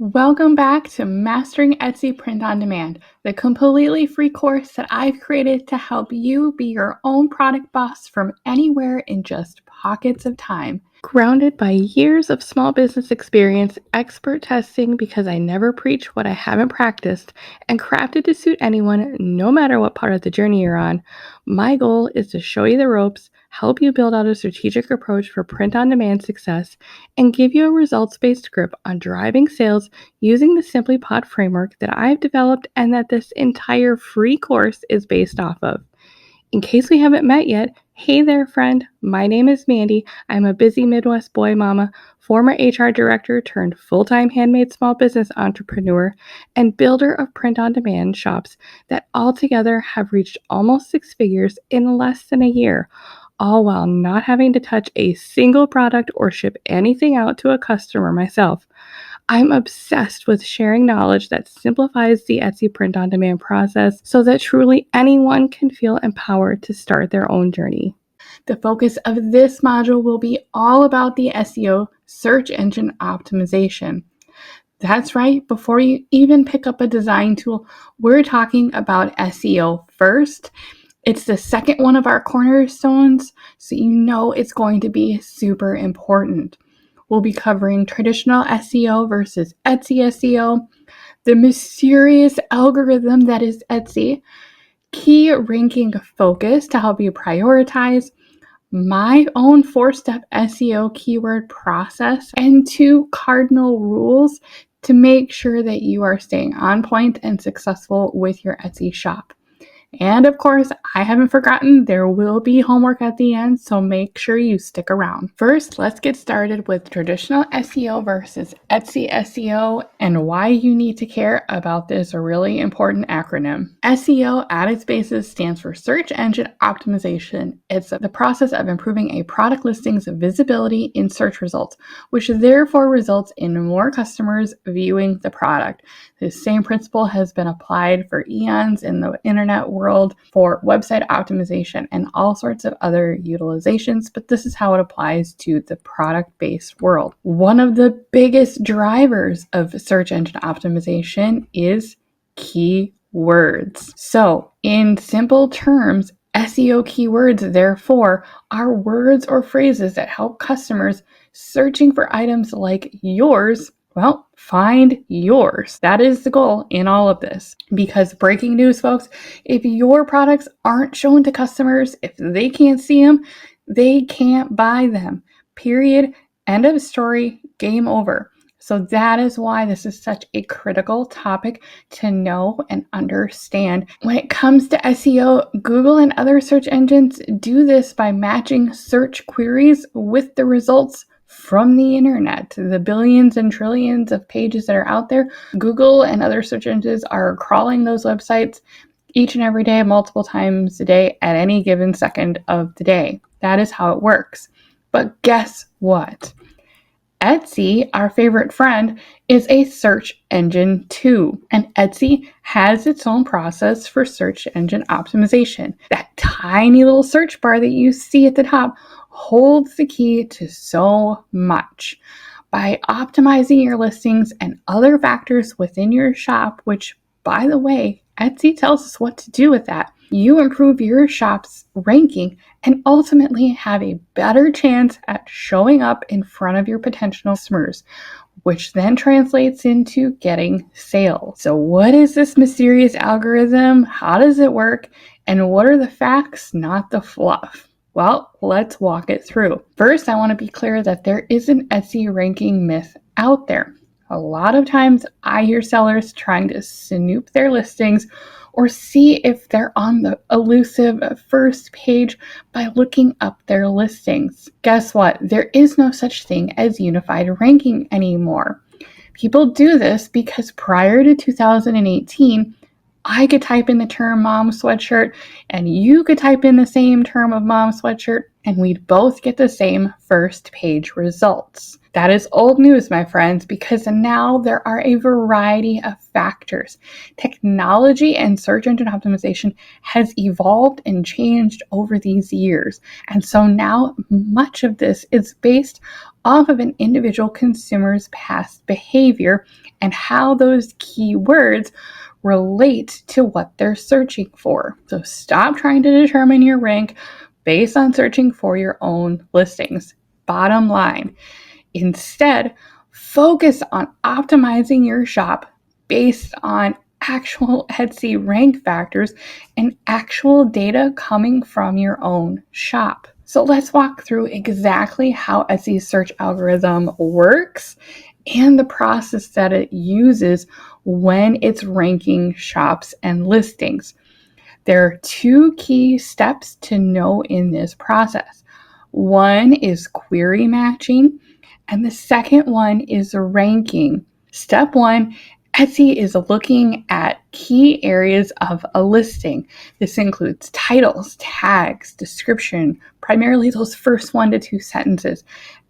Welcome back to Mastering Etsy Print on Demand, the completely free course that I've created to help you be your own product boss from anywhere in just pockets of time. Grounded by years of small business experience, expert testing because I never preach what I haven't practiced, and crafted to suit anyone no matter what part of the journey you're on, my goal is to show you the ropes, help you build out a strategic approach for print on demand success, and give you a results-based grip on driving sales using the SimplyPod framework that I've developed and that this entire free course is based off of. In case we haven't met yet, hey there, friend. My name is Mandy. I'm a busy Midwest boy mama, former HR director turned full-time handmade small business entrepreneur, and builder of print-on-demand shops that altogether have reached almost 6 figures in less than a year, all while not having to touch a single product or ship anything out to a customer myself. I'm obsessed with sharing knowledge that simplifies the Etsy print-on-demand process so that truly anyone can feel empowered to start their own journey. The focus of this module will be all about the SEO, search engine optimization. That's right, before you even pick up a design tool, we're talking about SEO first. It's the second one of our cornerstones, so you know it's going to be super important. We'll be covering traditional SEO versus Etsy SEO, the mysterious algorithm that is Etsy, key ranking focus to help you prioritize, my own 4-step SEO keyword process, and 2 cardinal rules to make sure that you are staying on point and successful with your Etsy shop. And of course, I haven't forgotten, there will be homework at the end, so make sure you stick around. First, let's get started with traditional SEO versus Etsy SEO and why you need to care about this really important acronym. SEO at its basis stands for search engine optimization. It's the process of improving a product listing's visibility in search results, which therefore results in more customers viewing the product. This same principle has been applied for eons in the internet world for website optimization and all sorts of other utilizations, but this is how it applies to the product-based world. One of the biggest drivers of search engine optimization is keywords. So, in simple terms, SEO keywords, therefore, are words or phrases that help customers searching for items like yours find yours. That is the goal in all of this. Because breaking news, folks, if your products aren't shown to customers, if they can't see them, they can't buy them. Period. End of story. Game over. So that is why this is such a critical topic to know and understand. When it comes to SEO, Google and other search engines do this by matching search queries with the results from the internet. The billions and trillions of pages that are out there, Google and other search engines are crawling those websites each and every day, multiple times a day, at any given second of the day. That is how it works. But guess what? Etsy, our favorite friend, is a search engine too. And Etsy has its own process for search engine optimization. That tiny little search bar that you see at the top holds the key to so much. By optimizing your listings and other factors within your shop, which, by the way, Etsy tells us what to do with that, you improve your shop's ranking and ultimately have a better chance at showing up in front of your potential customers, which then translates into getting sales. So what is this mysterious algorithm? How does it work? And what are the facts, not the fluff? Well, let's walk it through. First, I want to be clear that there is an Etsy ranking myth out there. A lot of times I hear sellers trying to snoop their listings or see if they're on the elusive first page by looking up their listings. Guess what? There is no such thing as unified ranking anymore. People do this because prior to 2018, I could type in the term mom sweatshirt and you could type in the same term of mom sweatshirt and we'd both get the same first page results. That is old news, my friends, because now there are a variety of factors. Technology and search engine optimization has evolved and changed over these years. And so now much of this is based off of an individual consumer's past behavior and how those keywords relate to what they're searching for. So stop trying to determine your rank based on searching for your own listings. Bottom line, instead, focus on optimizing your shop based on actual Etsy rank factors and actual data coming from your own shop. So let's walk through exactly how Etsy's search algorithm works and the process that it uses when it's ranking shops and listings. There are two key steps to know in this process. One is query matching, and the second one is ranking. Step one, Etsy is looking at key areas of a listing. This includes titles, tags, description, primarily those first 1 to 2 sentences,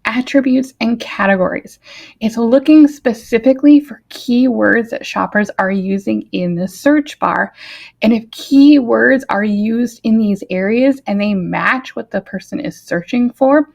attributes, and categories. It's looking specifically for keywords that shoppers are using in the search bar. And if keywords are used in these areas and they match what the person is searching for,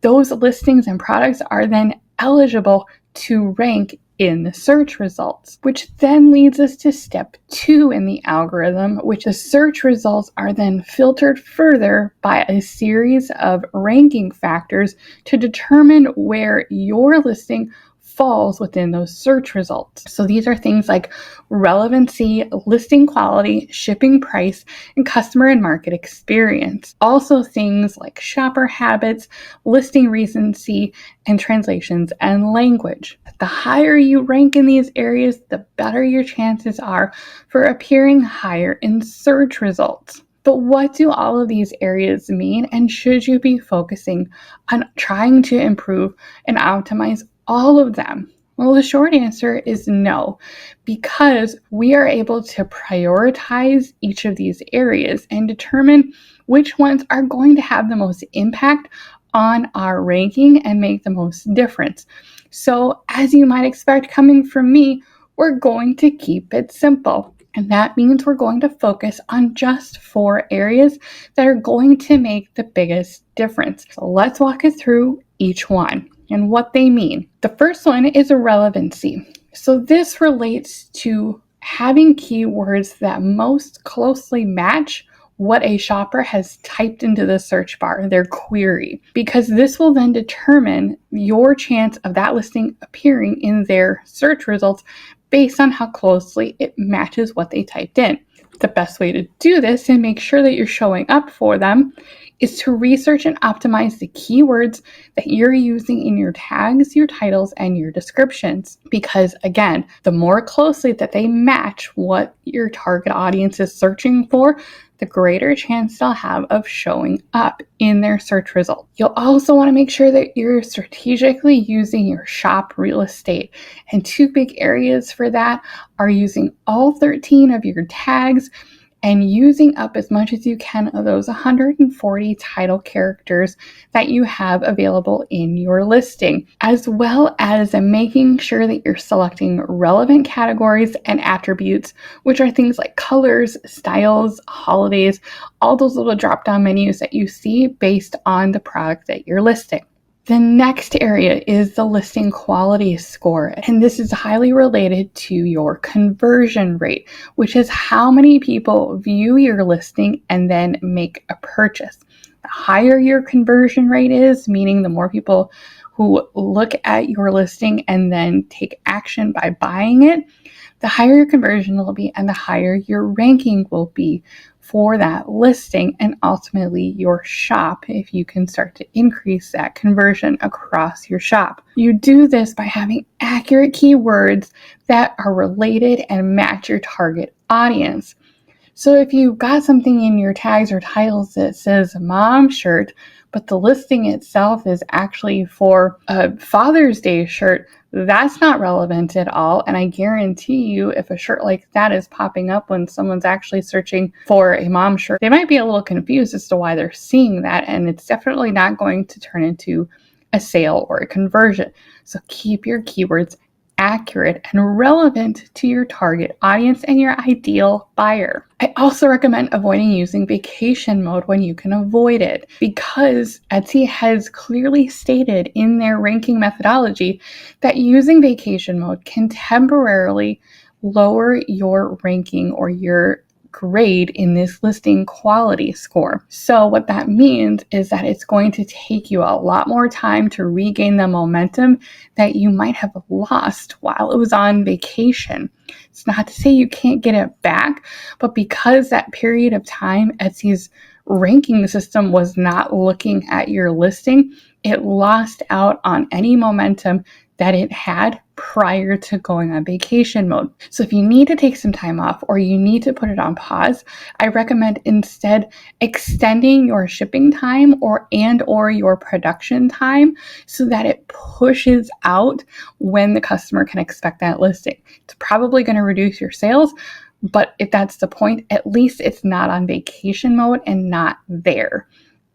those listings and products are then eligible to rank in the search results, which then leads us to step 2 in the algorithm, which the search results are then filtered further by a series of ranking factors to determine where your listing falls within those search results. So these are things like relevancy, listing quality, shipping price, and customer and market experience. Also things like shopper habits, listing recency, and translations and language. The higher you rank in these areas, the better your chances are for appearing higher in search results. But what do all of these areas mean, and should you be focusing on trying to improve and optimize all of them? Well, the short answer is no, because we are able to prioritize each of these areas and determine which ones are going to have the most impact on our ranking and make the most difference. So, as you might expect coming from me, we're going to keep it simple. And that means we're going to focus on just 4 areas that are going to make the biggest difference. So let's walk it through each one and what they mean. The first one is relevancy. So this relates to having keywords that most closely match what a shopper has typed into the search bar, their query, because this will then determine your chance of that listing appearing in their search results based on how closely it matches what they typed in. The best way to do this and make sure that you're showing up for them is to research and optimize the keywords that you're using in your tags, your titles, and your descriptions. Because again, the more closely that they match what your target audience is searching for, the greater chance they'll have of showing up in their search results. You'll also want to make sure that you're strategically using your shop real estate. And 2 big areas for that are using all 13 of your tags and using up as much as you can of those 140 title characters that you have available in your listing, as well as making sure that you're selecting relevant categories and attributes, which are things like colors, styles, holidays, all those little drop-down menus that you see based on the product that you're listing. The next area is the listing quality score, and this is highly related to your conversion rate, which is how many people view your listing and then make a purchase. The higher your conversion rate is, meaning the more people who look at your listing and then take action by buying it, the higher your conversion will be and the higher your ranking will be for that listing and ultimately your shop if you can start to increase that conversion across your shop. You do this by having accurate keywords that are related and match your target audience. So if you've got something in your tags or titles that says mom shirt, but the listing itself is actually for a Father's Day shirt, that's not relevant at all. And I guarantee you, if a shirt like that is popping up when someone's actually searching for a mom shirt, they might be a little confused as to why they're seeing that. And it's definitely not going to turn into a sale or a conversion. So keep your keywords accurate and relevant to your target audience and your ideal buyer. I also recommend avoiding using vacation mode when you can avoid it, because Etsy has clearly stated in their ranking methodology that using vacation mode can temporarily lower your ranking or your grade in this listing quality score. So what that means is that it's going to take you a lot more time to regain the momentum that you might have lost while it was on vacation. It's not to say you can't get it back, but because that period of time Etsy's ranking system was not looking at your listing, it lost out on any momentum that it had prior to going on vacation mode. So if you need to take some time off or you need to put it on pause, I recommend instead extending your shipping time or your production time so that it pushes out when the customer can expect that listing. It's probably going to reduce your sales, but if that's the point, at least it's not on vacation mode and not there.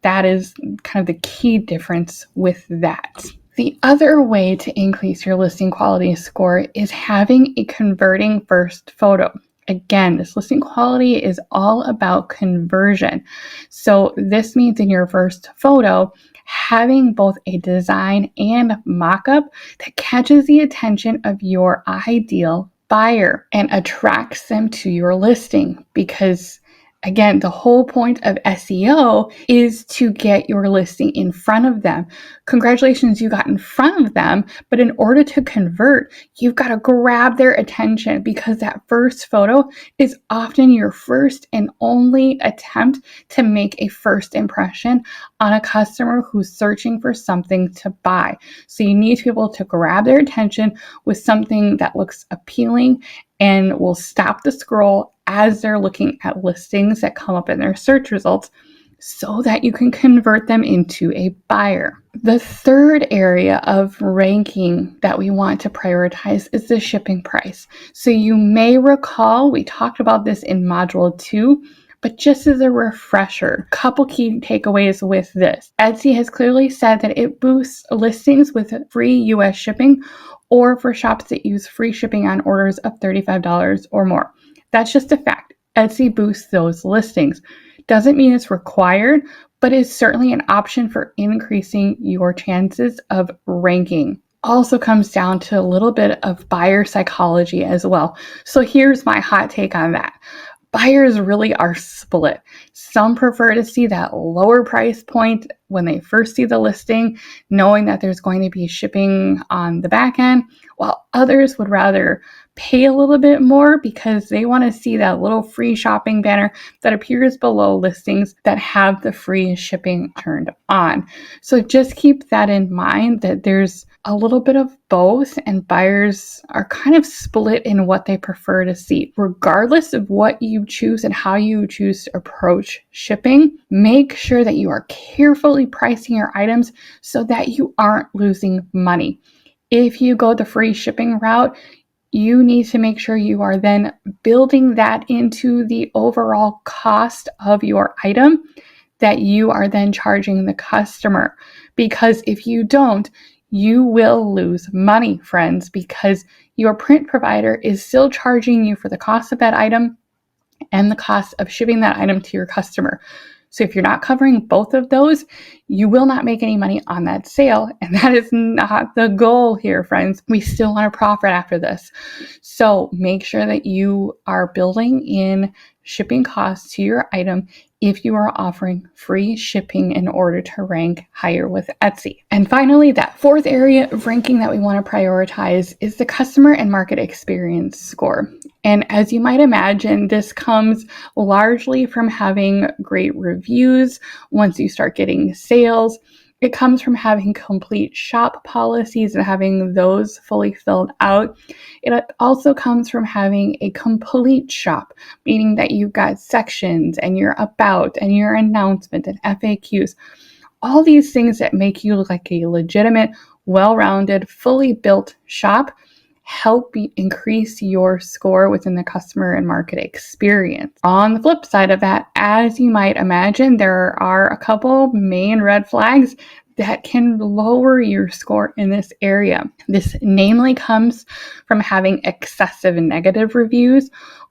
That is kind of the key difference with that. The other way to increase your listing quality score is having a converting first photo. Again, this listing quality is all about conversion. So this means in your first photo, having both a design and mock-up that catches the attention of your ideal buyer and attracts them to your listing, because again, the whole point of SEO is to get your listing in front of them. Congratulations, you got in front of them, but in order to convert, you've got to grab their attention, because that first photo is often your first and only attempt to make a first impression on a customer who's searching for something to buy. So you need to be able to grab their attention with something that looks appealing and will stop the scroll as they're looking at listings that come up in their search results, so that you can convert them into a buyer. The third area of ranking that we want to prioritize is the shipping price. So you may recall we talked about this in Module 2, but just as a refresher, a couple key takeaways with this. Etsy has clearly said that it boosts listings with free US shipping, or for shops that use free shipping on orders of $35 or more. That's just a fact. Etsy boosts those listings. Doesn't mean it's required, but it's certainly an option for increasing your chances of ranking. Also comes down to a little bit of buyer psychology as well. So here's my hot take on that. Buyers really are split. Some prefer to see that lower price point when they first see the listing, knowing that there's going to be shipping on the back end, while others would rather pay a little bit more because they want to see that little free shopping banner that appears below listings that have the free shipping turned on. So just keep that in mind, that there's a little bit of both, and buyers are kind of split in what they prefer to see. Regardless of what you choose and how you choose to approach shipping, make sure that you are carefully pricing your items so that you aren't losing money. If you go the free shipping route, you need to make sure you are then building that into the overall cost of your item that you are then charging the customer. Because if you don't, you will lose money, friends, because your print provider is still charging you for the cost of that item and the cost of shipping that item to your customer. So if you're not covering both of those, you will not make any money on that sale. And that is not the goal here, friends. We still want to profit after this. So make sure that you are building in shipping costs to your item if you are offering free shipping in order to rank higher with Etsy. And finally, that fourth area of ranking that we want to prioritize is the customer and market experience score. And as you might imagine, this comes largely from having great reviews. Once you start getting sales, it comes from having complete shop policies and having those fully filled out. It also comes from having a complete shop, meaning that you've got sections and your about and your announcement and FAQs. All these things that make you look like a legitimate, well-rounded, fully built shop help increase your score within the customer and market experience. On the flip side of that, as you might imagine, there are a couple main red flags that can lower your score in this area. This namely comes from having excessive negative reviews,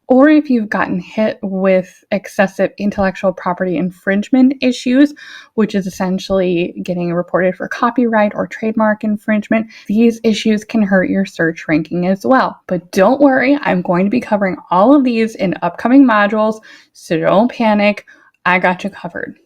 or if you've gotten hit with excessive intellectual property infringement issues, which is essentially getting reported for copyright or trademark infringement. These issues can hurt your search ranking as well. But don't worry, I'm going to be covering all of these in upcoming modules, so don't panic. I got you covered.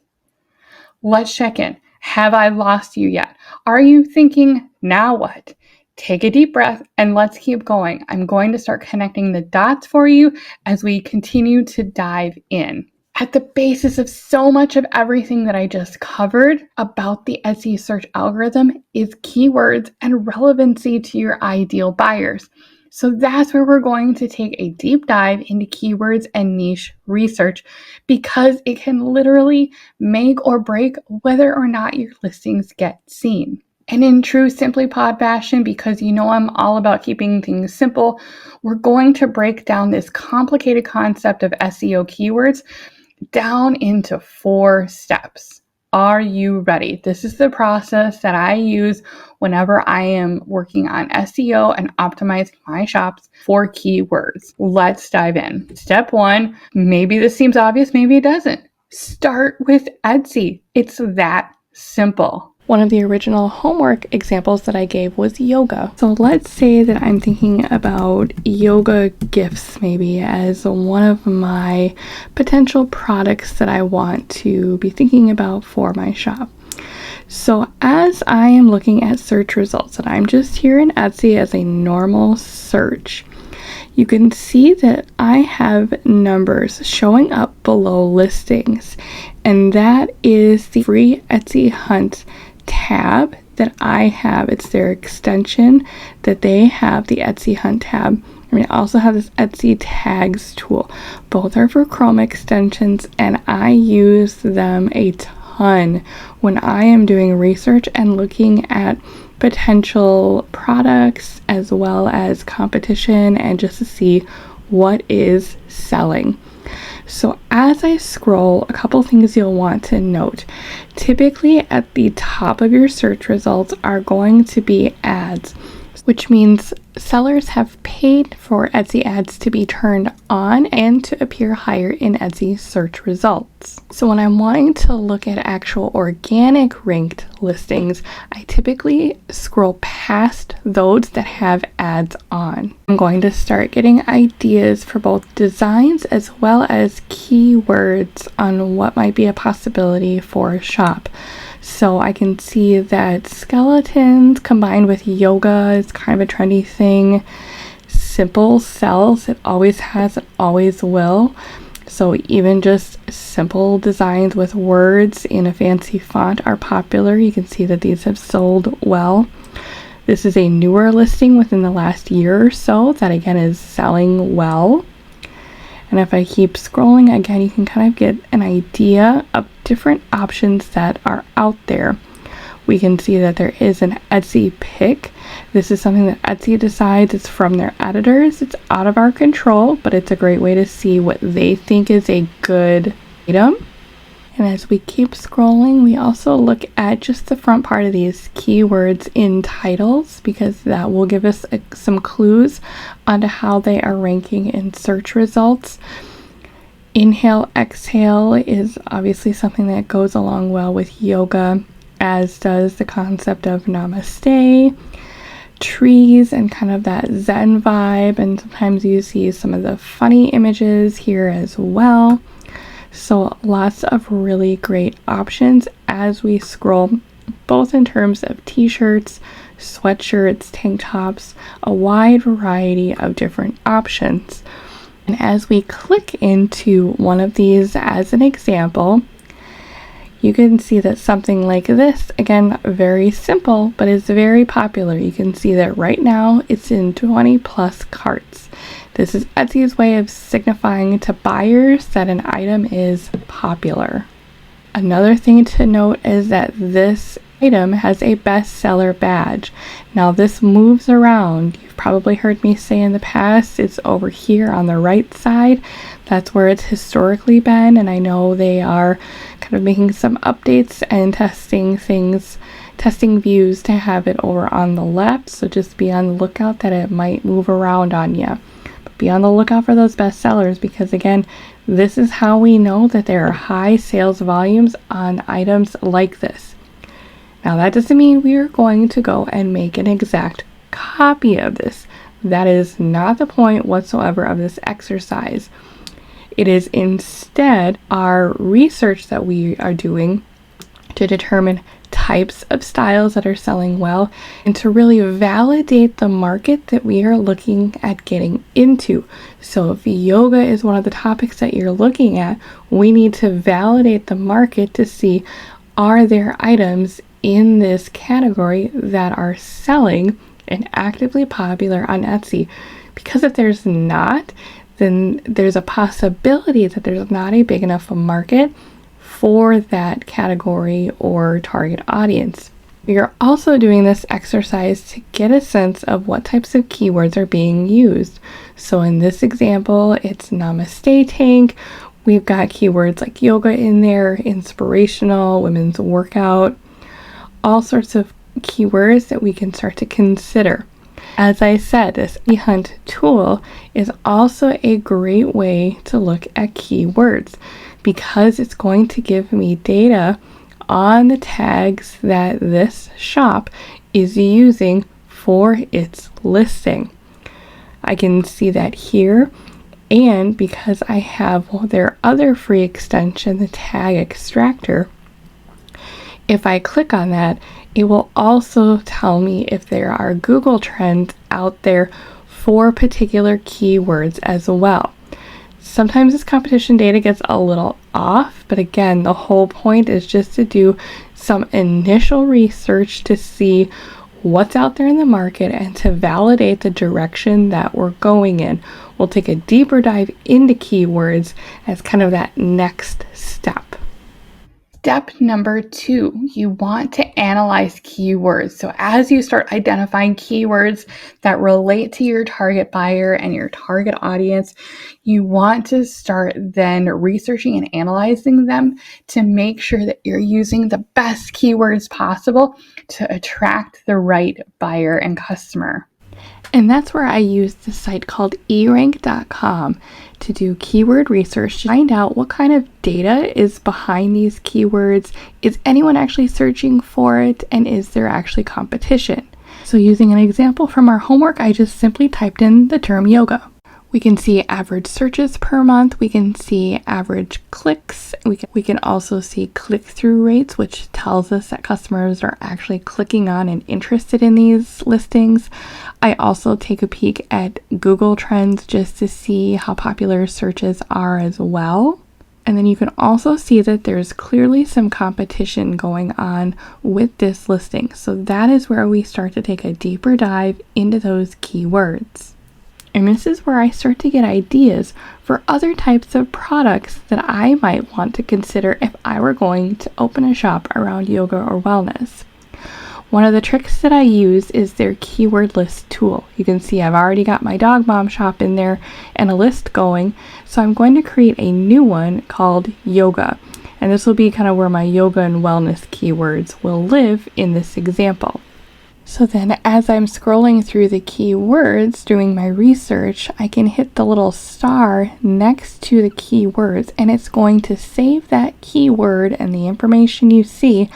Let's check in. Have I lost you yet? Are you thinking, now what? Take a deep breath and let's keep going. I'm going to start connecting the dots for you as we continue to dive in. At the basis of so much of everything that I just covered about the Etsy search algorithm is keywords and relevancy to your ideal buyers. So that's where we're going to take a deep dive into keywords and niche research, because it can literally make or break whether or not your listings get seen. And in true Simply Pod fashion, because you know I'm all about keeping things simple, we're going to break down this complicated concept of SEO keywords down into 4 steps. Are you ready? This is the process that I use whenever I am working on SEO and optimizing my shops for keywords. Let's dive in. Step 1, maybe this seems obvious, maybe it doesn't. Start with Etsy. It's that simple. One of the original homework examples that I gave was yoga. So let's say that I'm thinking about yoga gifts maybe as one of my potential products that I want to be thinking about for my shop. So as I am looking at search results, and I'm just here in Etsy as a normal search, you can see that I have numbers showing up below listings, and that is the free Etsy Hunt tab that I have. It's their extension that they have, the Etsy Hunt tab. I also have this Etsy tags tool. Both are for Chrome extensions, and I use them a ton when I am doing research and looking at potential products as well as competition, and just to see what is selling. So as I scroll, a couple things you'll want to note. Typically at the top of your search results are going to be ads, which means sellers have paid for Etsy ads to be turned on and to appear higher in Etsy search results. So when I'm wanting to look at actual organic ranked listings, I typically scroll past those that have ads on. I'm going to start getting ideas for both designs as well as keywords on what might be a possibility for a shop. So I can see that skeletons combined with yoga is kind of a trendy thing. Simple sells. It always has, it always will. So even just simple designs with words in a fancy font are popular. You can see that these have sold well. This is a newer listing within the last year or so that again is selling well. And if I keep scrolling, again, you can kind of get an idea of different options that are out there. We can see that there is an Etsy pick. This is something that Etsy decides. It's from their editors. It's out of our control, but it's a great way to see what they think is a good item. And as we keep scrolling, we also look at just the front part of these keywords in titles, because that will give us some clues onto how they are ranking in search results. Inhale, exhale is obviously something that goes along well with yoga, as does the concept of namaste, trees, and kind of that Zen vibe. And sometimes you see some of the funny images here as well. So lots of really great options as we scroll, both in terms of t-shirts, sweatshirts, tank tops, a wide variety of different options. And as we click into one of these as an example, you can see that something like this, again, very simple, but is very popular. You can see that right now it's in 20 plus carts. This is Etsy's way of signifying to buyers that an item is popular. Another thing to note is that this item has a bestseller badge. Now this moves around. You've probably heard me say in the past, it's over here on the right side. That's where it's historically been, and I know they are kind of making some updates and testing things testing views to have it over on the left, so just be on the lookout that it might move around on you. But be on the lookout for those bestsellers, because again, this is how we know that there are high sales volumes on items like this. Now that doesn't mean we are going to go and make an exact copy of this. That is not the point whatsoever of this exercise. It is instead our research that we are doing to determine types of styles that are selling well and to really validate the market that we are looking at getting into. So if yoga is one of the topics that you're looking at, we need to validate the market to see, are there items in this category that are selling and actively popular on Etsy? Because if there's not, then there's a possibility that there's not a big enough market for that category or target audience. You're also doing this exercise to get a sense of what types of keywords are being used. So in this example, it's Namaste Tank. We've got keywords like yoga in there, inspirational, women's workout, all sorts of keywords that we can start to consider. As I said, this eHunt tool is also a great way to look at keywords because it's going to give me data on the tags that this shop is using for its listing. I can see that here, and because I have their other free extension, the Tag Extractor, if I click on that, it will also tell me if there are Google trends out there for particular keywords as well. Sometimes this competition data gets a little off, but again, the whole point is just to do some initial research to see what's out there in the market and to validate the direction that we're going in. We'll take a deeper dive into keywords as kind of that next step. Step number 2, you want to analyze keywords. So as you start identifying keywords that relate to your target buyer and your target audience, you want to start then researching and analyzing them to make sure that you're using the best keywords possible to attract the right buyer and customer. And that's where I use the site called erank.com to do keyword research to find out what kind of data is behind these keywords. Is anyone actually searching for it? And is there actually competition? So using an example from our homework, I just simply typed in the term yoga. We can see average searches per month. We can see average clicks. We can also see click-through rates, which tells us that customers are actually clicking on and interested in these listings. I also take a peek at Google Trends just to see how popular searches are as well. And then you can also see that there's clearly some competition going on with this listing. So that is where we start to take a deeper dive into those keywords. And this is where I start to get ideas for other types of products that I might want to consider if I were going to open a shop around yoga or wellness. One of the tricks that I use is their keyword list tool. You can see I've already got my dog mom shop in there and a list going. So I'm going to create a new one called yoga. And this will be kind of where my yoga and wellness keywords will live in this example. So then as I'm scrolling through the keywords, doing my research, I can hit the little star next to the keywords and it's going to save that keyword and the information you see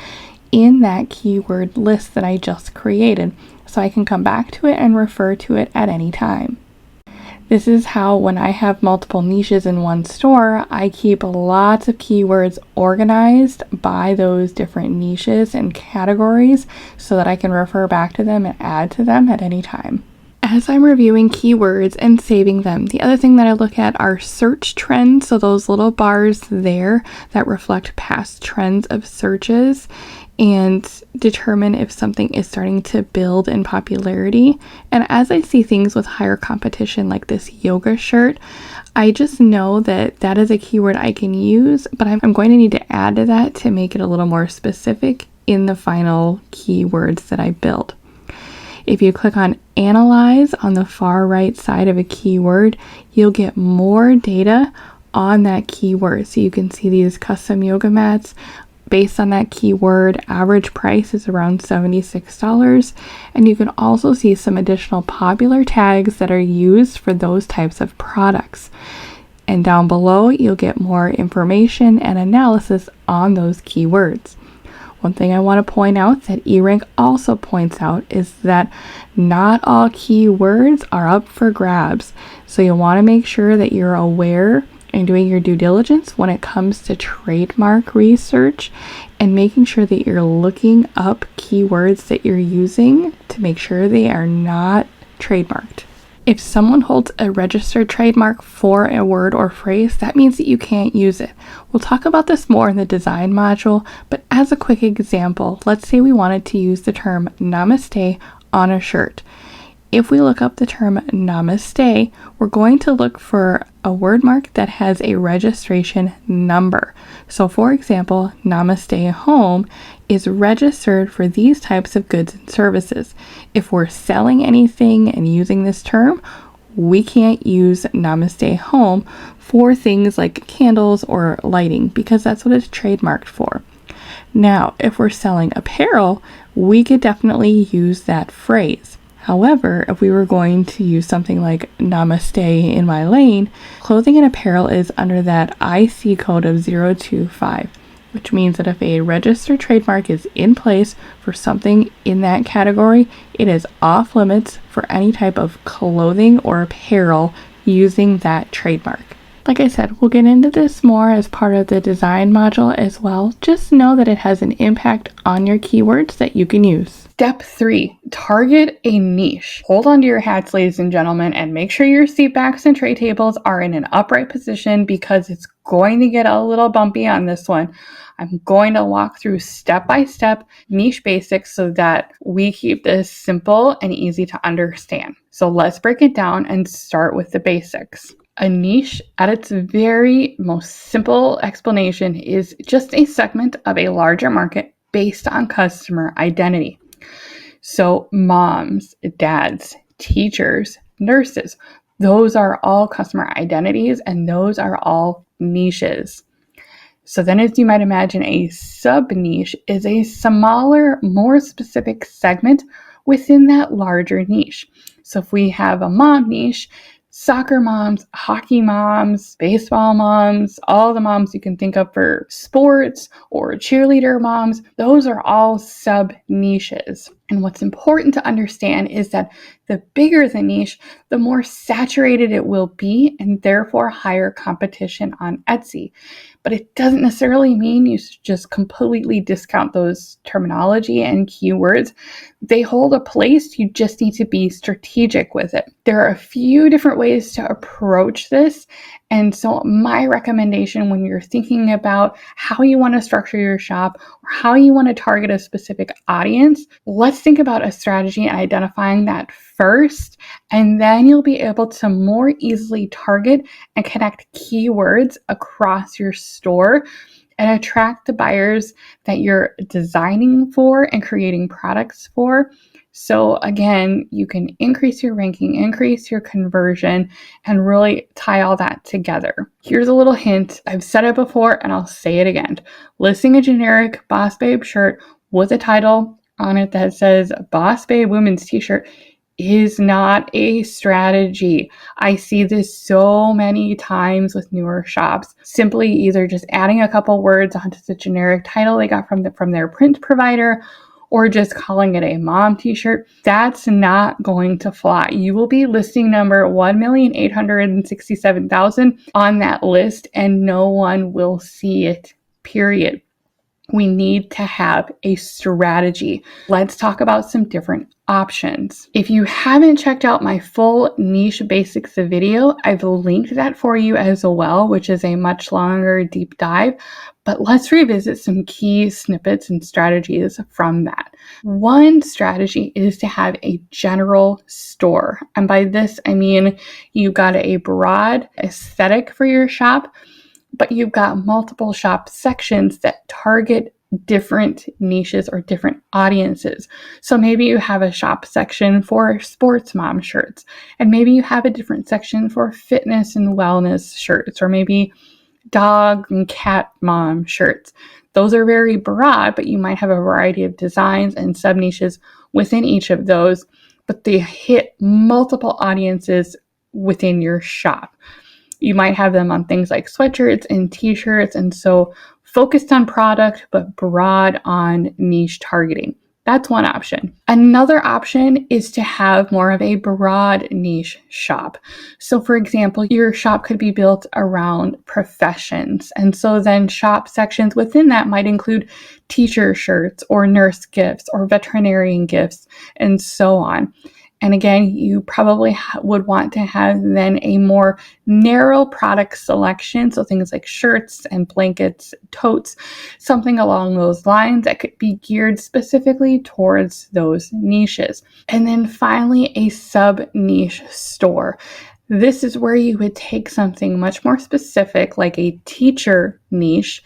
in that keyword list that I just created. So I can come back to it and refer to it at any time. This is how when I have multiple niches in one store, I keep lots of keywords organized by those different niches and categories so that I can refer back to them and add to them at any time. As I'm reviewing keywords and saving them, the other thing that I look at are search trends. So those little bars there that reflect past trends of searches and determine if something is starting to build in popularity. And as I see things with higher competition like this yoga shirt, I just know that that is a keyword I can use, but I'm going to need to add to that to make it a little more specific in the final keywords that I build. If you click on Analyze on the far right side of a keyword, you'll get more data on that keyword. So you can see these custom yoga mats Based on that keyword, average price is around $76. And you can also see some additional popular tags that are used for those types of products. And down below, you'll get more information and analysis on those keywords. One thing I want to point out that eRank also points out is that not all keywords are up for grabs. So you'll want to make sure that you're aware and doing your due diligence when it comes to trademark research and making sure that you're looking up keywords that you're using to make sure they are not trademarked. If someone holds a registered trademark for a word or phrase, that means that you can't use it. We'll talk about this more in the design module, but as a quick example, let's say we wanted to use the term namaste on a shirt. If we look up the term namaste, we're going to look for a word mark that has a registration number. So for example, namaste home is registered for these types of goods and services. If we're selling anything and using this term, we can't use namaste home for things like candles or lighting because that's what it's trademarked for. Now, if we're selling apparel, we could definitely use that phrase. However, if we were going to use something like namaste in my lane, clothing and apparel is under that IC code of 025, which means that if a registered trademark is in place for something in that category, it is off limits for any type of clothing or apparel using that trademark. Like I said, we'll get into this more as part of the design module as well. Just know that it has an impact on your keywords that you can use. Step 3, target a niche. Hold on to your hats, ladies and gentlemen, and make sure your seat backs and tray tables are in an upright position because it's going to get a little bumpy on this one. I'm going to walk through step-by-step niche basics so that we keep this simple and easy to understand. So let's break it down and start with the basics. A niche, at its very most simple explanation, is just a segment of a larger market based on customer identity. So moms, dads, teachers, nurses, those are all customer identities and those are all niches. So then, as you might imagine, a sub-niche is a smaller, more specific segment within that larger niche. So if we have a mom niche, soccer moms, hockey moms, baseball moms, all the moms you can think of for sports or cheerleader moms, those are all sub-niches. And what's important to understand is that the bigger the niche, the more saturated it will be and therefore higher competition on Etsy. But it doesn't necessarily mean you should just completely discount those terminology and keywords. They hold a place, you just need to be strategic with it. There are a few different ways to approach this. And so my recommendation when you're thinking about how you want to structure your shop or how you want to target a specific audience, let's think about a strategy and identifying that first, and then you'll be able to more easily target and connect keywords across your store and attract the buyers that you're designing for and creating products for. So again, you can increase your ranking, increase your conversion, and really tie all that together. Here's a little hint. I've said it before and I'll say it again. Listing a generic Boss Babe shirt with a title on it that says Boss Babe Women's T-shirt is not a strategy. I see this so many times with newer shops, simply either just adding a couple words onto the generic title they got from their print provider, or just calling it a mom t-shirt. That's not going to fly. You will be listing number 1,867,000 on that list and no one will see it, period. We need to have a strategy. Let's talk about some different options. If you haven't checked out my full niche basics video, I've linked that for you as well, which is a much longer deep dive. But let's revisit some key snippets and strategies from that. One strategy is to have a general store. And by this, I mean you've got a broad aesthetic for your shop, but you've got multiple shop sections that target different niches or different audiences. So maybe you have a shop section for sports mom shirts, and maybe you have a different section for fitness and wellness shirts, or maybe dog and cat mom shirts. Those are very broad, but you might have a variety of designs and sub niches within each of those, but they hit multiple audiences within your shop. You might have them on things like sweatshirts and t-shirts, and so focused on product, but broad on niche targeting. That's one option. Another option is to have more of a broad niche shop. So for example, your shop could be built around professions. And so then shop sections within that might include teacher shirts or nurse gifts or veterinarian gifts and so on. And again, you probably would want to have then a more narrow product selection. So things like shirts and blankets, totes, something along those lines that could be geared specifically towards those niches. And then finally, a sub niche store. This is where you would take something much more specific, like a teacher niche,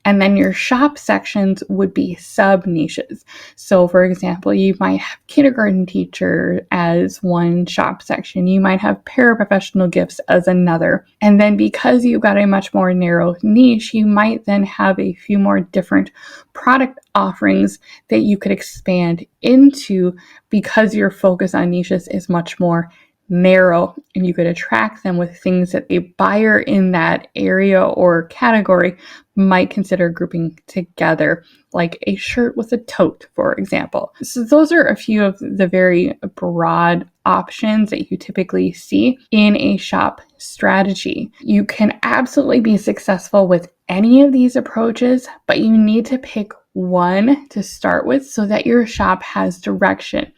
and then your shop sections would be sub niches. So for example, you might have kindergarten teacher as one shop section. You might have paraprofessional gifts as another. And then because you've got a much more narrow niche, you might then have a few more different product offerings that you could expand into because your focus on niches is much more narrow, and you could attract them with things that a buyer in that area or category might consider grouping together, like a shirt with a tote, for example. So those are a few of the very broad options that you typically see in a shop strategy. You can absolutely be successful with any of these approaches, but you need to pick one to start with so that your shop has direction.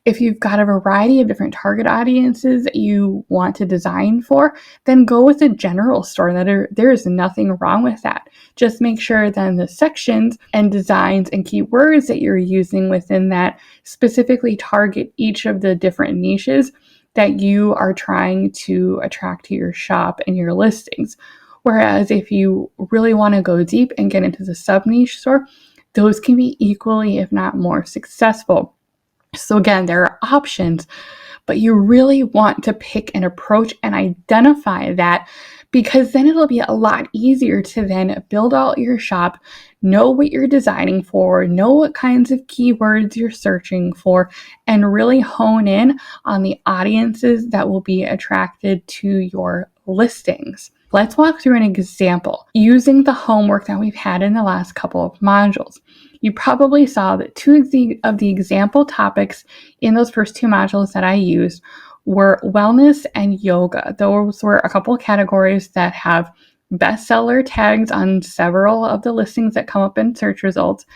If you've got a variety of different target audiences that you want to design for, then go with a general store. There is nothing wrong with that. Just make sure then the sections and designs and keywords that you're using within that specifically target each of the different niches that you are trying to attract to your shop and your listings. Whereas if you really want to go deep and get into the sub-niche store, those can be equally, if not more, successful. So again, there are options, but you really want to pick an approach and identify that, because then it'll be a lot easier to then build out your shop, know what you're designing for, know what kinds of keywords you're searching for, and really hone in on the audiences that will be attracted to your listings. Let's walk through an example using the homework that we've had in the last couple of modules. You probably saw that two of the example topics in those first two modules that I used were wellness and yoga. Those were a couple of categories that have bestseller tags on several of the listings that come up in search results.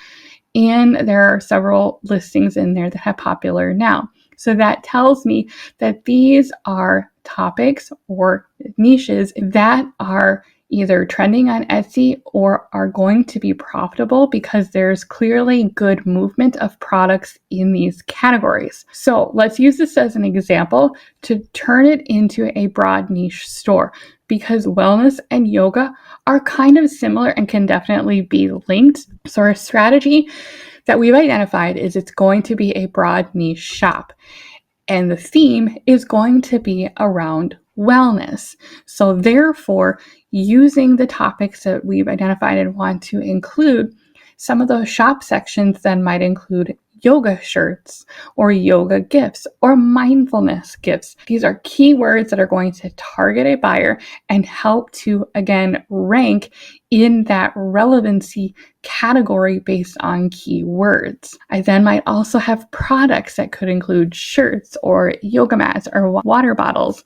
And there are several listings in there that have popular now. So that tells me that these are topics or niches that are either trending on Etsy or are going to be profitable because there's clearly good movement of products in these categories. So let's use this as an example to turn it into a broad niche store, because wellness and yoga are kind of similar and can definitely be linked. So our strategy that we've identified is it's going to be a broad niche shop. And the theme is going to be around wellness. So therefore, using the topics that we've identified and want to include, some of those shop sections then might include yoga shirts or yoga gifts or mindfulness gifts. These are keywords that are going to target a buyer and help to, again, rank in that relevancy category based on keywords. I then might also have products that could include shirts or yoga mats or water bottles,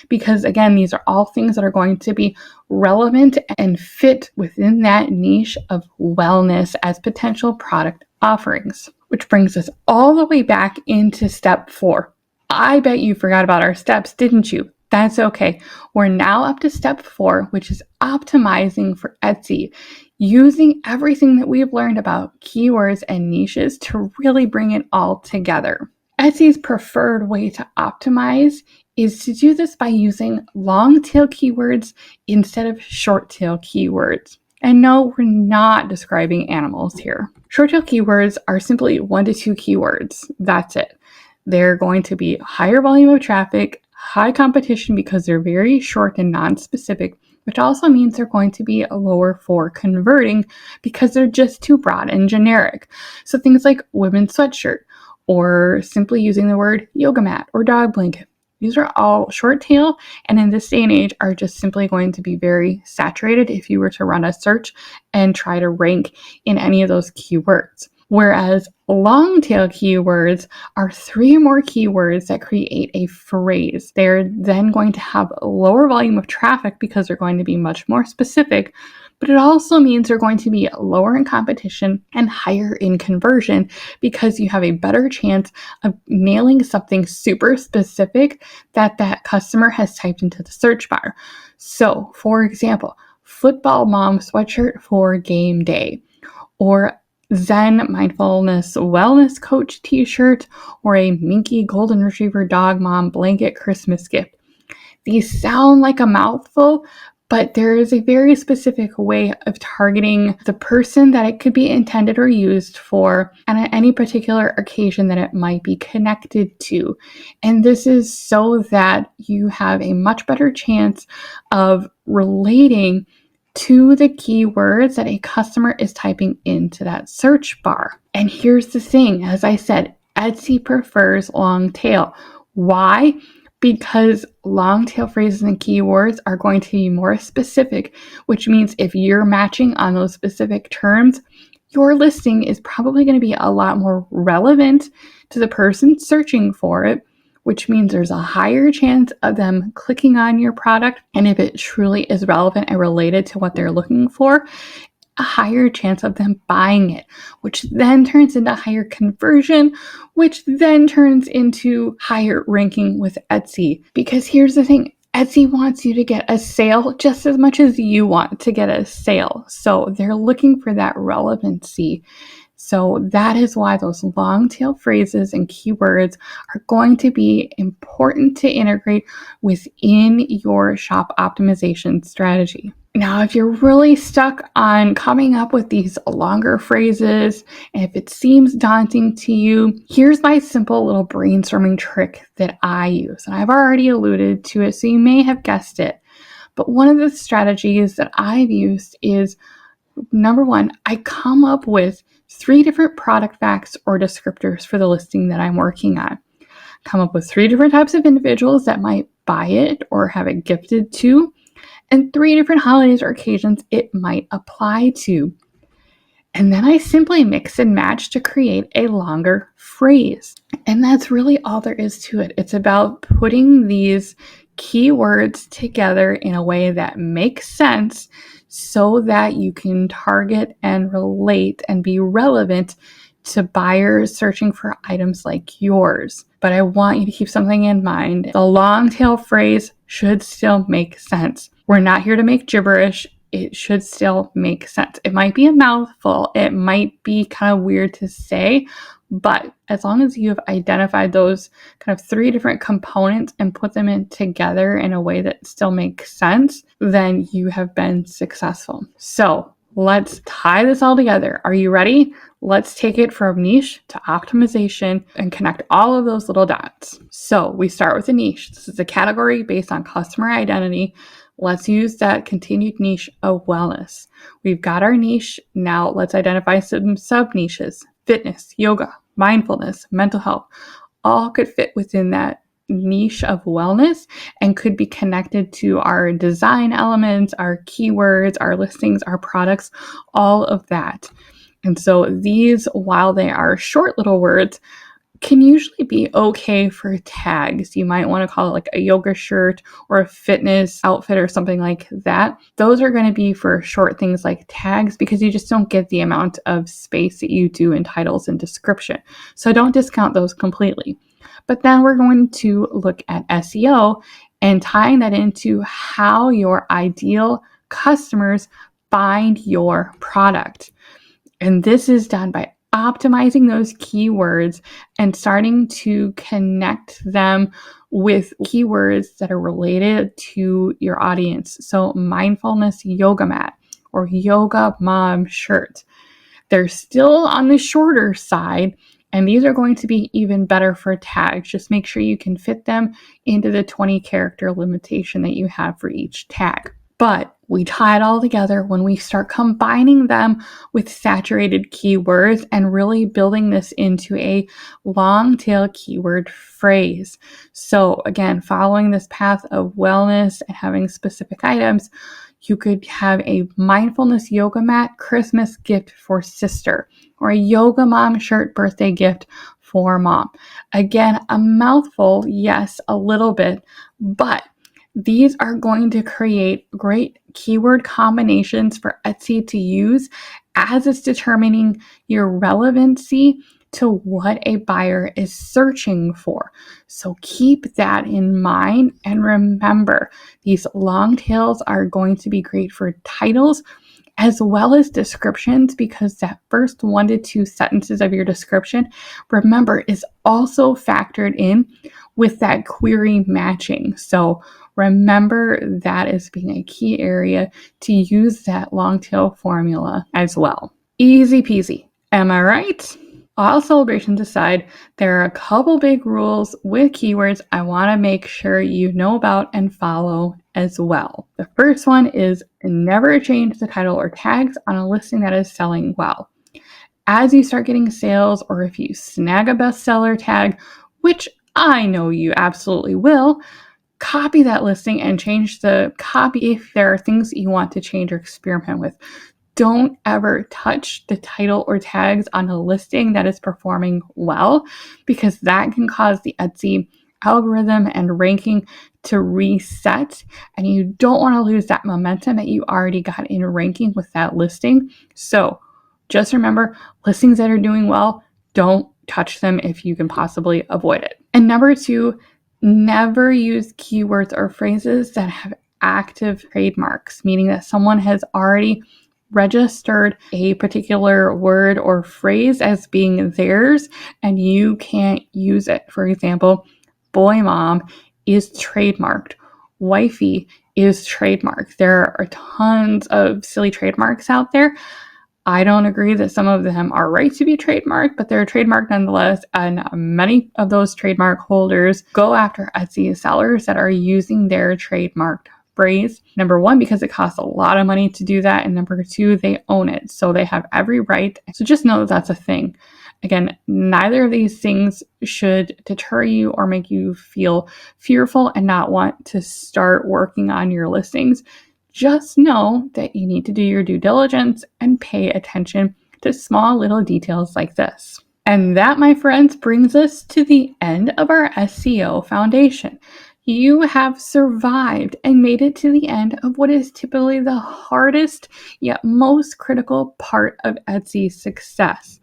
because again, these are all things that are going to be relevant and fit within that niche of wellness as potential product offerings. Which brings us all the way back into step 4. I bet you forgot about our steps, didn't you? That's okay. We're now up to step 4, which is optimizing for Etsy, using everything that we've learned about keywords and niches to really bring it all together. Etsy's preferred way to optimize is to do this by using long tail keywords instead of short tail keywords. And no, we're not describing animals here. Short tail keywords are simply 1 to 2 keywords. That's it. They're going to be higher volume of traffic, high competition because they're very short and non-specific, which also means they're going to be lower for converting because they're just too broad and generic. So things like women's sweatshirt, or simply using the word yoga mat or dog blanket. These are all short tail, and in this day and age are just simply going to be very saturated if you were to run a search and try to rank in any of those keywords. Whereas long tail keywords are 3 or more keywords that create a phrase. They're then going to have a lower volume of traffic because they're going to be much more specific, but it also means they're going to be lower in competition and higher in conversion because you have a better chance of nailing something super specific that customer has typed into the search bar. So, for example, football mom sweatshirt for game day, or Zen mindfulness wellness coach t-shirt, or a Minky golden retriever dog mom blanket Christmas gift. These sound like a mouthful, but there is a very specific way of targeting the person that it could be intended or used for, and at any particular occasion that it might be connected to. And this is so that you have a much better chance of relating to the keywords that a customer is typing into that search bar. And here's the thing, as I said, Etsy prefers long tail. Why? Because long tail phrases and keywords are going to be more specific, which means if you're matching on those specific terms, your listing is probably going to be a lot more relevant to the person searching for it, which means there's a higher chance of them clicking on your product. And if it truly is relevant and related to what they're looking for, a higher chance of them buying it, which then turns into higher conversion, which then turns into higher ranking with Etsy. Because here's the thing, Etsy wants you to get a sale just as much as you want to get a sale. So they're looking for that relevancy. So that is why those long tail phrases and keywords are going to be important to integrate within your shop optimization strategy. Now, if you're really stuck on coming up with these longer phrases, and if it seems daunting to you, here's my simple little brainstorming trick that I use. And I've already alluded to it, so you may have guessed it. But one of the strategies that I've used is, number one, I come up with 3 different product facts or descriptors for the listing that I'm working on. Come up with 3 different types of individuals that might buy it or have it gifted to, and 3 different holidays or occasions it might apply to. And then I simply mix and match to create a longer phrase. And that's really all there is to it. It's about putting these keywords together in a way that makes sense so that you can target and relate and be relevant to buyers searching for items like yours. But I want you to keep something in mind. The long tail phrase should still make sense. We're not here to make gibberish. It should still make sense. It might be a mouthful. It might be kind of weird to say, but as long as you have identified those kind of 3 different components and put them in together in a way that still makes sense, then you have been successful. So let's tie this all together. Are you ready? Let's take it from niche to optimization and connect all of those little dots. So we start with a niche. This is a category based on customer identity. Let's use that continued niche of wellness. We've got our niche. Now let's identify some sub-niches. Fitness, yoga, mindfulness, mental health, all could fit within that niche of wellness and could be connected to our design elements, our keywords, our listings, our products, all of that. And so these, while they are short little words, can usually be okay for tags. You might want to call it like a yoga shirt or a fitness outfit or something like that. Those are going to be for short things like tags because you just don't get the amount of space that you do in titles and description. So don't discount those completely. But then we're going to look at SEO and tying that into how your ideal customers find your product. And this is done by optimizing those keywords and starting to connect them with keywords that are related to your audience. So mindfulness yoga mat or yoga mom shirt. They're still on the shorter side And these are going to be even better for tags. Just make sure you can fit them into the 20 character limitation that you have for each tag. But we tie it all together when we start combining them with saturated keywords and really building this into a long tail keyword phrase. So again, following this path of wellness and having specific items, you could have a mindfulness yoga mat Christmas gift for sister, or a yoga mom shirt birthday gift for mom. Again, a mouthful, yes, a little bit, but these are going to create great keyword combinations for Etsy to use as it's determining your relevancy to what a buyer is searching for. So keep that in mind, and remember, these long tails are going to be great for titles as well as descriptions, because that first 1 to 2 sentences of your description, remember, is also factored in with that query matching. So remember that as being a key area to use that long tail formula as well. Easy peasy. Am I right? All celebrations aside, there are a couple big rules with keywords I want to make sure you know about and follow as well. The first one is never change the title or tags on a listing that is selling well. As you start getting sales, or if you snag a bestseller tag, which I know you absolutely will, copy that listing and change the copy if there are things that you want to change or experiment with. Don't ever touch the title or tags on a listing that is performing well, because that can cause the Etsy algorithm and ranking to reset, and you don't want to lose that momentum that you already got in ranking with that listing. So just remember, listings that are doing well, don't touch them if you can possibly avoid it. And number 2, never use keywords or phrases that have active trademarks, meaning that someone has already registered a particular word or phrase as being theirs and you can't use it. For example, boy mom is trademarked. Wifey is trademarked. There are tons of silly trademarks out there. I don't agree that some of them are right to be trademarked, but they're trademarked nonetheless, and many of those trademark holders go after Etsy sellers that are using their trademarked phrase. Number 1, because it costs a lot of money to do that, and number 2, they own it, so they have every right. So just know that that's a thing. Again, neither of these things should deter you or make you feel fearful and not want to start working on your listings. Just know that you need to do your due diligence and pay attention to small little details like this. And that, my friends, brings us to the end of our SEO foundation. You have survived and made it to the end of what is typically the hardest yet most critical part of Etsy's success.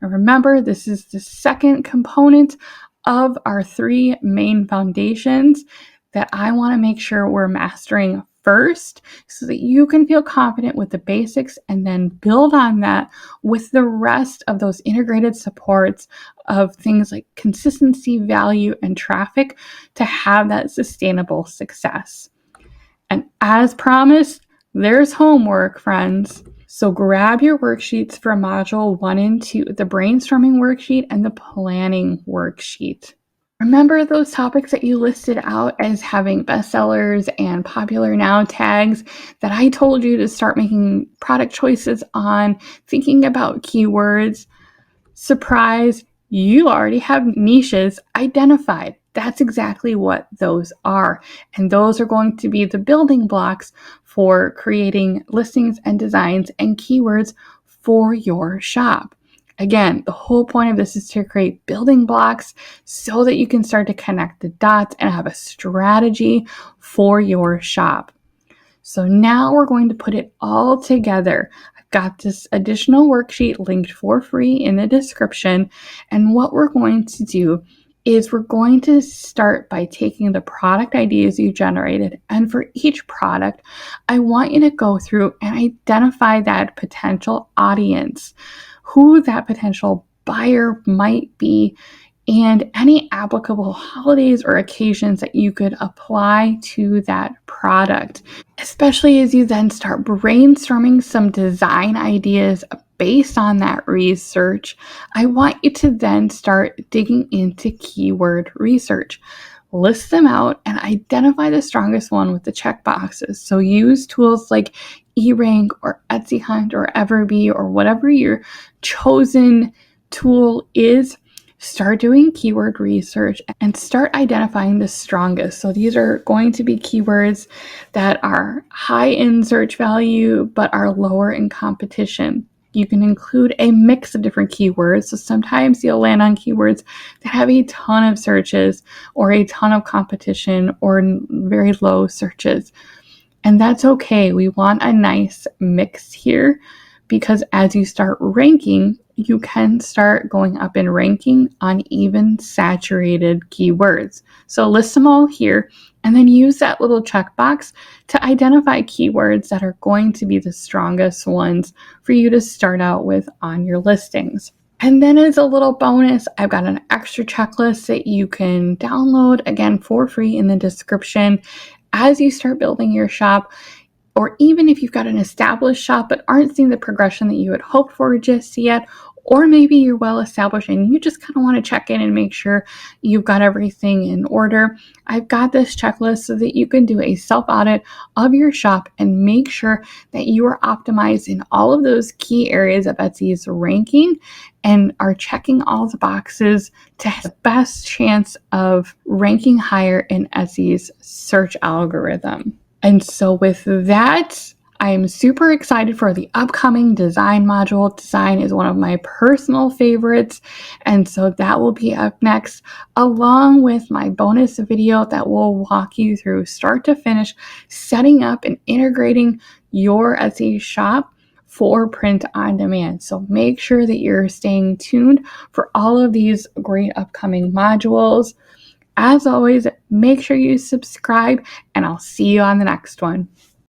And remember, this is the second component of our 3 main foundations that I want to make sure we're mastering first, so that you can feel confident with the basics and then build on that with the rest of those integrated supports of things like consistency, value, and traffic to have that sustainable success. And as promised, there's homework, friends. So grab your worksheets for module 1 and 2, the brainstorming worksheet and the planning worksheet. Remember those topics that you listed out as having bestsellers and popular now tags that I told you to start making product choices on, thinking about keywords? Surprise, you already have niches identified. That's exactly what those are. And those are going to be the building blocks for creating listings and designs and keywords for your shop. Again, the whole point of this is to create building blocks so that you can start to connect the dots and have a strategy for your shop. So now we're going to put it all together. I've got this additional worksheet linked for free in the description. And what we're going to do is we're going to start by taking the product ideas you generated. And for each product, I want you to go through and identify that potential audience, who that potential buyer might be, and any applicable holidays or occasions that you could apply to that product, especially as you then start brainstorming some design ideas based on that research, I want you to then start digging into keyword research. List them out and identify the strongest one with the checkboxes. So use tools like eRank or Etsy Hunt or Everbee or whatever your chosen tool is. Start doing keyword research and start identifying the strongest. So these are going to be keywords that are high in search value but are lower in competition. You can include a mix of different keywords. So sometimes you'll land on keywords that have a ton of searches or a ton of competition or very low searches. And that's okay. We want a nice mix here because as you start ranking, you can start going up in ranking on even saturated keywords. So list them all here and then use that little checkbox to identify keywords that are going to be the strongest ones for you to start out with on your listings. And then as a little bonus, I've got an extra checklist that you can download, again, for free in the description as you start building your shop. Or even if you've got an established shop but aren't seeing the progression that you had hoped for just yet, or maybe you're well established and you just kind of want to check in and make sure you've got everything in order, I've got this checklist so that you can do a self-audit of your shop and make sure that you are optimized in all of those key areas of Etsy's ranking and are checking all the boxes to have the best chance of ranking higher in Etsy's search algorithm. And so with that, I am super excited for the upcoming design module. Design is one of my personal favorites. And so that will be up next, along with my bonus video that will walk you through start to finish, setting up and integrating your Etsy shop for print on demand. So make sure that you're staying tuned for all of these great upcoming modules. As always, make sure you subscribe, and I'll see you on the next one.